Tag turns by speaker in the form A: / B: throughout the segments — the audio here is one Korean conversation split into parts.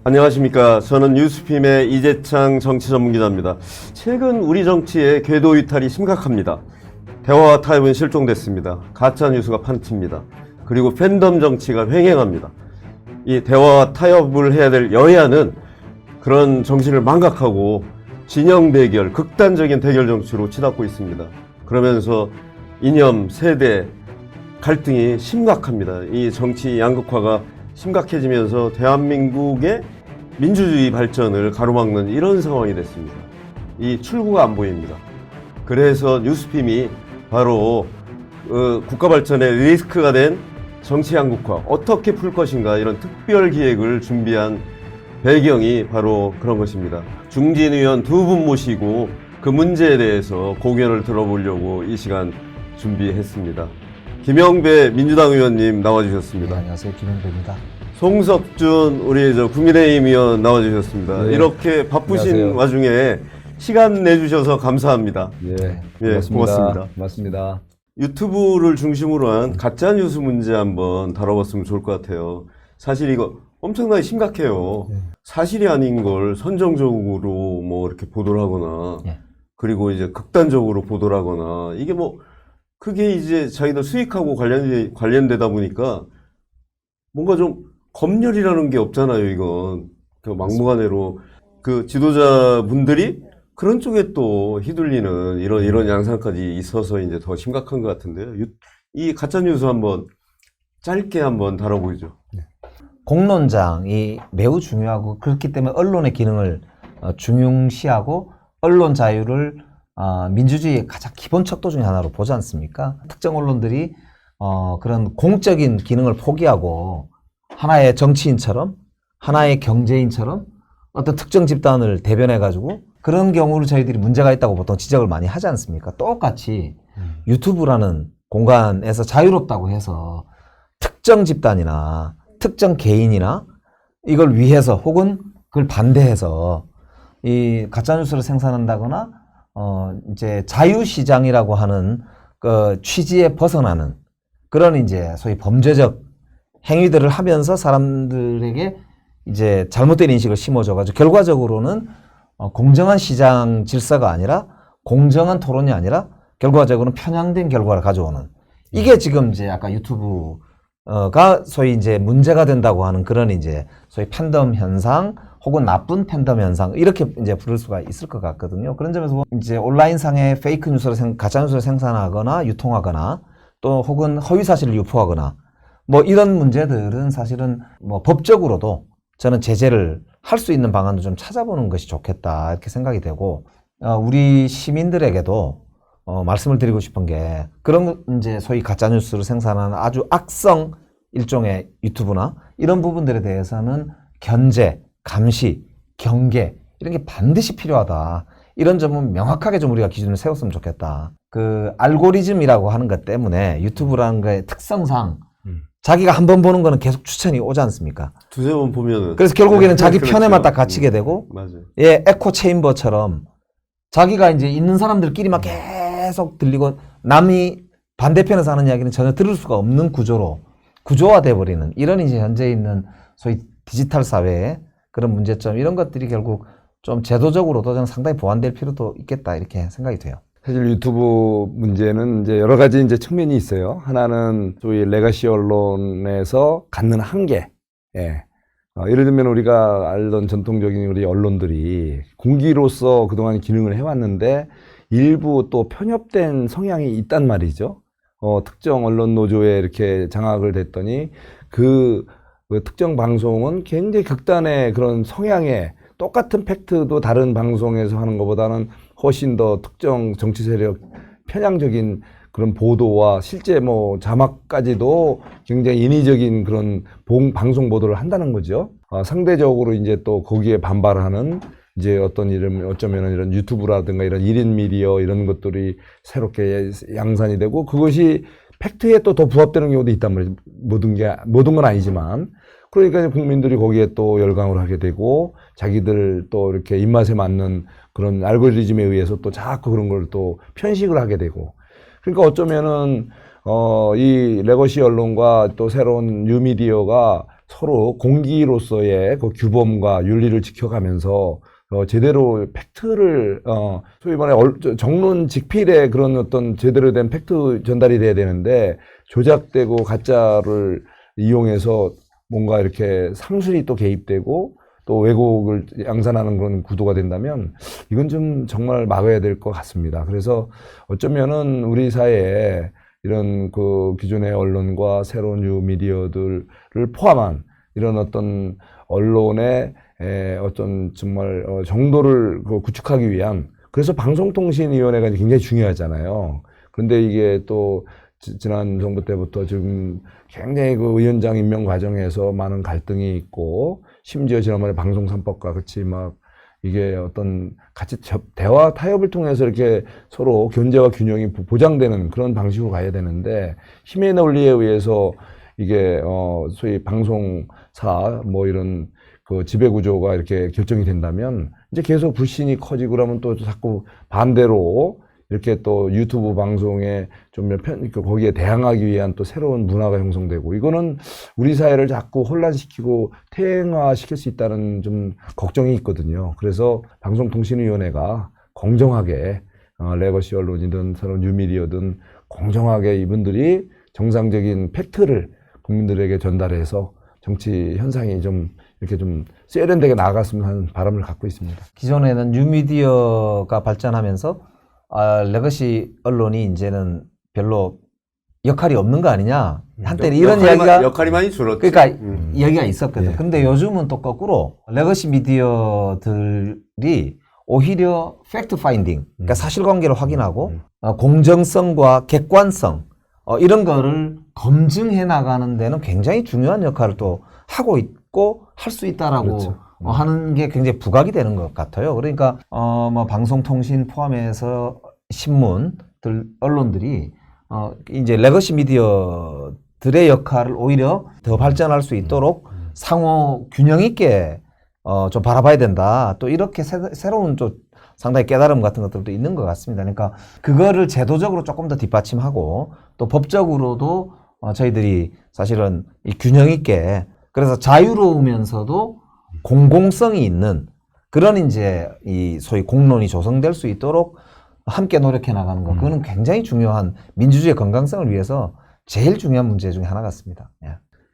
A: 안녕하십니까. 저는 뉴스핌의 이재창 정치전문기자입니다. 최근 우리 정치의 궤도 이탈이 심각합니다. 대화와 타협은 실종됐습니다. 가짜뉴스가 판칩니다. 그리고 팬덤 정치가 횡행합니다. 이 대화와 타협을 해야 될 여야는 그런 정신을 망각하고 진영 대결, 극단적인 대결 정치로 치닫고 있습니다. 그러면서 이념, 세대 갈등이 심각합니다. 이 정치 양극화가 심각해지면서 대한민국의 민주주의 발전을 가로막는 이런 상황이 됐습니다. 이 출구가 안 보입니다. 그래서 뉴스핌이 바로 국가 발전의 리스크가 된 정치 양극화 어떻게 풀 것인가 이런 특별 기획을 준비한 배경이 바로 그런 것입니다. 중진 의원 두 분 모시고 그 문제에 대해서 고견을 들어보려고 이 시간 준비했습니다. 김영배 민주당 의원님 나와주셨습니다.
B: 네, 안녕하세요. 김영배입니다.
A: 송석준 우리 국민의힘 의원 나와주셨습니다.
B: 네.
A: 이렇게 바쁘신
B: 안녕하세요.
A: 와중에 시간 내주셔서 감사합니다.
B: 예,
A: 고맙습니다.
B: 고맙습니다.
A: 유튜브를 중심으로 한 가짜뉴스 문제 한번 다뤄봤으면 좋을 것 같아요. 사실 이거 엄청나게 심각해요.
B: 네.
A: 사실이 아닌 걸 선정적으로 뭐 이렇게 보도를 하거나
B: 네.
A: 그리고 이제 극단적으로 보도를 하거나 이게 뭐 그게 이제 자기들 수익하고 관련되다 보니까 뭔가 좀 검열이라는 게 없잖아요, 이건. 그 막무가내로 그 지도자분들이 그런 쪽에 또 휘둘리는 이런 양상까지 있어서 이제 더 심각한 것 같은데요. 이 가짜뉴스 한번 짧게 한번 다뤄보죠.
B: 공론장이 매우 중요하고 그렇기 때문에 언론의 기능을 중요시하고 언론 자유를 민주주의의 가장 기본 척도 중에 하나로 보지 않습니까? 특정 언론들이 그런 공적인 기능을 포기하고 하나의 정치인처럼 하나의 경제인처럼 어떤 특정 집단을 대변해가지고 그런 경우로 저희들이 문제가 있다고 보통 지적을 많이 하지 않습니까? 똑같이 유튜브라는 공간에서 자유롭다고 해서 특정 집단이나 특정 개인이나 이걸 위해서 혹은 그걸 반대해서 이 가짜뉴스를 생산한다거나 이제 자유시장이라고 하는 그 취지에 벗어나는 그런 이제 소위 범죄적 행위들을 하면서 사람들에게 이제 잘못된 인식을 심어줘가지고 결과적으로는 공정한 시장 질서가 아니라 공정한 토론이 아니라 결과적으로는 편향된 결과를 가져오는 이게 지금 이제 아까 유튜브가 소위 이제 문제가 된다고 하는 그런 이제 소위 팬덤 현상 혹은 나쁜 팬덤 현상 이렇게 이제 부를 수가 있을 것 같거든요. 그런 점에서 이제 온라인상에 페이크 뉴스를 가짜뉴스를 생산하거나 유통하거나 또 혹은 허위 사실을 유포하거나 뭐 이런 문제들은 사실은 뭐 법적으로도 저는 제재를 할 수 있는 방안도 좀 찾아보는 것이 좋겠다 이렇게 생각이 되고 우리 시민들에게도 말씀을 드리고 싶은 게 그런 이제 소위 가짜뉴스를 생산하는 아주 악성 일종의 유튜브나 이런 부분들에 대해서는 견제, 감시, 경계 이런 게 반드시 필요하다. 이런 점은 명확하게 좀 우리가 기준을 세웠으면 좋겠다. 그 알고리즘이라고 하는 것 때문에 유튜브라는 거의 특성상 자기가 한 번 보는 거는 계속 추천이 오지 않습니까?
A: 두세 번 보면은.
B: 그래서 결국에는 자기
A: 그렇죠.
B: 편에만 딱 갇히게 되고,
A: 맞아요.
B: 예, 에코 체인버처럼 자기가 이제 있는 사람들끼리만 계속 들리고 남이 반대편에서 하는 이야기는 전혀 들을 수가 없는 구조화돼 버리는 이런 이제 현재 있는 소위 디지털 사회의 그런 문제점 이런 것들이 결국 좀 제도적으로도 저는 상당히 보완될 필요도 있겠다 이렇게 생각이 돼요.
C: 사실 유튜브 문제는 이제 여러 가지 이제 측면이 있어요. 하나는 소위 레가시 언론에서 갖는 한계. 예. 예를 들면 우리가 알던 전통적인 우리 언론들이 공기로서 그동안 기능을 해왔는데 일부 또 편협된 성향이 있단 말이죠. 특정 언론 노조에 이렇게 장악을 됐더니 그 특정 방송은 굉장히 극단의 그런 성향의 똑같은 팩트도 다른 방송에서 하는 것보다는 훨씬 더 특정 정치 세력 편향적인 그런 보도와 실제 뭐 자막까지도 굉장히 인위적인 그런 방송 보도를 한다는 거죠. 상대적으로 이제 또 거기에 반발하는 이제 어쩌면은 이런 유튜브라든가 이런 1인 미디어 이런 것들이 새롭게 양산이 되고 그것이 팩트에 또 더 부합되는 경우도 있단 말이죠. 모든 건 아니지만. 그러니까 국민들이 거기에 또 열광을 하게 되고 자기들 또 이렇게 입맛에 맞는 그런 알고리즘에 의해서 또 자꾸 그런 걸 또 편식을 하게 되고 그러니까 어쩌면은 이 레거시 언론과 또 새로운 뉴미디어가 서로 공기로서의 그 규범과 윤리를 지켜가면서 제대로 팩트를 소위 말해 정론 직필의 그런 어떤 제대로 된 팩트 전달이 돼야 되는데 조작되고 가짜를 이용해서 뭔가 이렇게 상술이 또 개입되고 또 왜곡을 양산하는 그런 구도가 된다면 이건 좀 정말 막아야 될 것 같습니다. 그래서 어쩌면은 우리 사회에 이런 그 기존의 언론과 새로운 뉴미디어들을 포함한 이런 어떤 언론의 어떤 정말 정도를 구축하기 위한 그래서 방송통신위원회가 굉장히 중요하잖아요. 그런데 이게 또 지난 정부 때부터 지금 굉장히 그 위원장 임명 과정에서 많은 갈등이 있고 심지어 지난번에 방송 3법과 같이 막 이게 어떤 같이 대화 타협을 통해서 이렇게 서로 견제와 균형이 보장되는 그런 방식으로 가야 되는데 힘의 논리에 의해서 이게 소위 방송사 뭐 이런 그 지배 구조가 이렇게 결정이 된다면 이제 계속 불신이 커지고 그러면 또 자꾸 반대로 이렇게 또 유튜브 방송에 좀 거기에 대항하기 위한 또 새로운 문화가 형성되고 이거는 우리 사회를 자꾸 혼란시키고 퇴행화시킬 수 있다는 좀 걱정이 있거든요. 그래서 방송통신위원회가 공정하게 레거시 언론이든 새로운 뉴미디어든 공정하게 이분들이 정상적인 팩트를 국민들에게 전달해서 정치 현상이 좀 이렇게 좀 세련되게 나아갔으면 하는 바람을 갖고 있습니다.
B: 기존에는 뉴미디어가 발전하면서 레거시 언론이 이제는 별로 역할이 없는 거 아니냐. 한때는 이런
A: 역할이 많이 줄었지.
B: 그러니까 이야기가 있었거든.
C: 예.
B: 근데 요즘은 또 거꾸로 레거시 미디어들이 오히려 팩트 파인딩, 그러니까 사실관계를 확인하고 공정성과 객관성 이런 거를 검증해 나가는 데는 굉장히 중요한 역할을 또 하고 있고 할 수 있다라고
C: 그렇죠.
B: 하는 게 굉장히 부각이 되는 것 같아요. 그러니까 뭐 방송통신 포함해서 신문들 언론들이 이제 레거시 미디어들의 역할을 오히려 더 발전할 수 있도록 상호 균형 있게 좀 바라봐야 된다. 또 이렇게 새로운 좀 상당히 깨달음 같은 것들도 있는 것 같습니다. 그러니까 그거를 제도적으로 조금 더 뒷받침하고 또 법적으로도 저희들이 사실은 이 균형 있게 그래서 자유로우면서도 공공성이 있는 그런 이제 이 소위 공론이 조성될 수 있도록 함께 노력해 나가는 거. 그거는 굉장히 중요한 민주주의의 건강성을 위해서 제일 중요한 문제 중에 하나 같습니다. 예.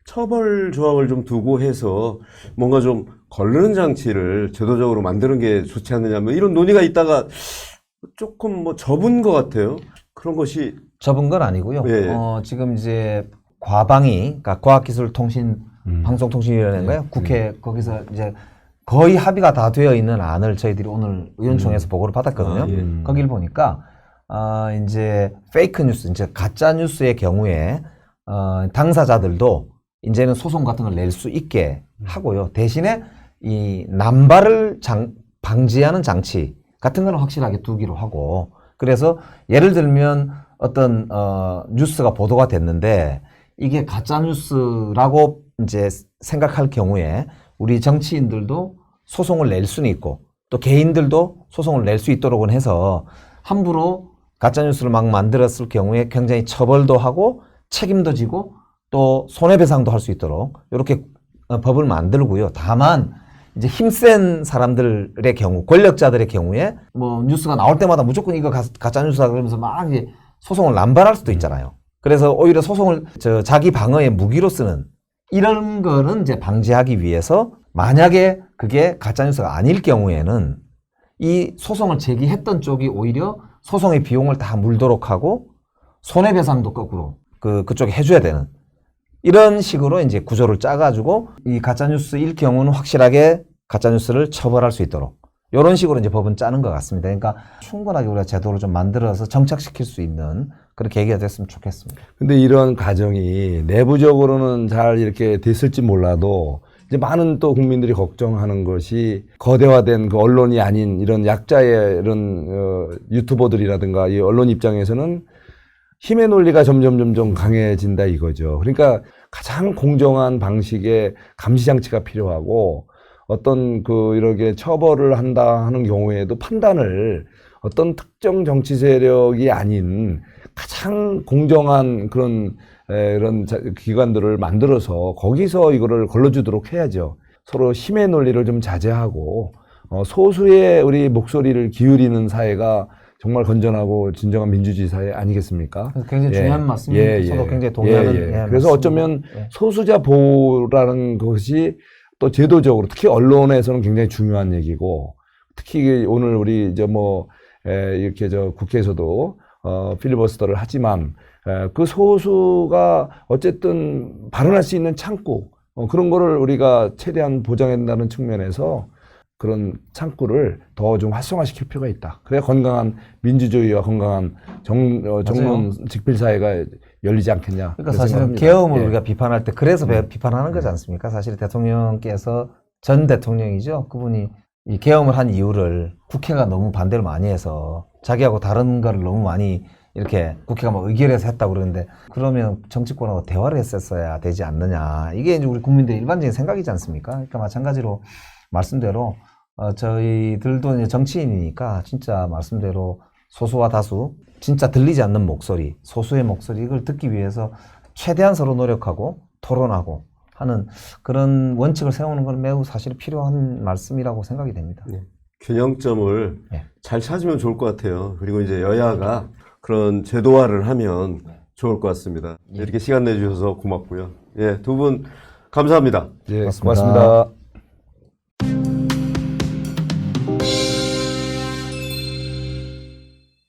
A: 처벌 조항을 좀 두고 해서 뭔가 좀 걸르는 장치를 제도적으로 만드는 게 좋지 않느냐 뭐 이런 논의가 있다가 조금 뭐 접은 것 같아요. 그런 것이
B: 접은 건 아니고요.
A: 예.
B: 지금 이제 과방위, 그러니까 과학기술통신 방송통신위원회인가요? 국회 거기서 이제 거의 합의가 다 되어 있는 안을 저희들이 오늘 의원총회에서 보고를 받았거든요. 거기를 보니까 이제 페이크 뉴스, 이제 가짜 뉴스의 경우에 당사자들도 이제는 소송 같은 걸 낼 수 있게 하고요. 대신에 이 남발을 방지하는 장치 같은 걸 확실하게 두기로 하고 그래서 예를 들면 어떤 뉴스가 보도가 됐는데 이게 가짜 뉴스라고 이제 생각할 경우에 우리 정치인들도 소송을 낼 수는 있고 또 개인들도 소송을 낼 수 있도록은 해서 함부로 가짜 뉴스를 막 만들었을 경우에 굉장히 처벌도 하고 책임도 지고 또 손해배상도 할 수 있도록 이렇게 법을 만들고요. 다만 이제 힘센 사람들의 경우, 권력자들의 경우에 뭐 뉴스가 나올 때마다 무조건 이거 가짜 뉴스다 그러면서 막 이제 소송을 남발할 수도 있잖아요. 그래서 오히려 소송을 자기 방어의 무기로 쓰는 이런 거는 이제 방지하기 위해서 만약에 그게 가짜 뉴스가 아닐 경우에는 이 소송을 제기했던 쪽이 오히려 소송의 비용을 다 물도록 하고 손해배상도 거꾸로 그쪽에 해줘야 되는 이런 식으로 이제 구조를 짜가지고 이 가짜뉴스일 경우는 확실하게 가짜뉴스를 처벌할 수 있도록 이런 식으로 이제 법은 짜는 것 같습니다. 그러니까 충분하게 우리가 제도를 좀 만들어서 정착시킬 수 있는 그런 계기가 됐으면 좋겠습니다.
C: 근데 이런 과정이 내부적으로는 잘 이렇게 됐을지 몰라도 이제 많은 또 국민들이 걱정하는 것이 거대화된 그 언론이 아닌 이런 약자의 이런 유튜버들이라든가 이 언론 입장에서는 힘의 논리가 점점 강해진다 이거죠. 그러니까 가장 공정한 방식의 감시 장치가 필요하고 어떤 이렇게 처벌을 한다 하는 경우에도 판단을 어떤 특정 정치 세력이 아닌 가장 공정한 그런 이런 기관들을 만들어서 거기서 이거를 걸러주도록 해야죠. 서로 힘의 논리를 좀 자제하고 소수의 우리 목소리를 기울이는 사회가 정말 건전하고 진정한 민주주의 사회 아니겠습니까?
B: 굉장히 중요한 말씀입니다. 저도 굉장히 동의하는.
C: 그래서
B: 말씀입니다.
C: 어쩌면
B: 예.
C: 소수자 보호라는 것이 또 제도적으로 특히 언론에서는 굉장히 중요한 얘기고 특히 오늘 우리 이제 뭐 이렇게 국회에서도 필리버스터를 하지만 그 소수가 어쨌든 발언할 수 있는 창구 그런 거를 우리가 최대한 보장해야 된다는 측면에서 그런 창구를 더 좀 활성화시킬 필요가 있다. 그래야 건강한 민주주의와 건강한 정론 직필 사회가 열리지 않겠냐.
B: 그러니까 사실은 계엄을 우리가 비판할 때 그래서 비판하는 거지 않습니까? 사실 대통령께서 전 대통령이죠. 그분이 이 계엄을 한 이유를 국회가 너무 반대를 많이 해서 자기하고 다른 거를 너무 많이 이렇게 국회가 뭐 의결해서 했다고 그러는데 그러면 정치권하고 대화를 했었어야 되지 않느냐. 이게 이제 우리 국민들의 일반적인 생각이지 않습니까? 그러니까 마찬가지로 말씀대로 저희들도 이제 정치인이니까 진짜 말씀대로 소수와 다수 진짜 들리지 않는 목소리, 소수의 목소리 이걸 듣기 위해서 최대한 서로 노력하고 토론하고 하는 그런 원칙을 세우는 건 매우 사실 필요한 말씀이라고 생각이 됩니다.
A: 네. 균형점을 잘 찾으면 좋을 것 같아요. 그리고 이제 여야가 그런 제도화를 하면 좋을 것 같습니다. 이렇게 시간 내주셔서 고맙고요. 예, 두 분 감사합니다.
C: 예,
B: 고맙습니다.
C: 고맙습니다.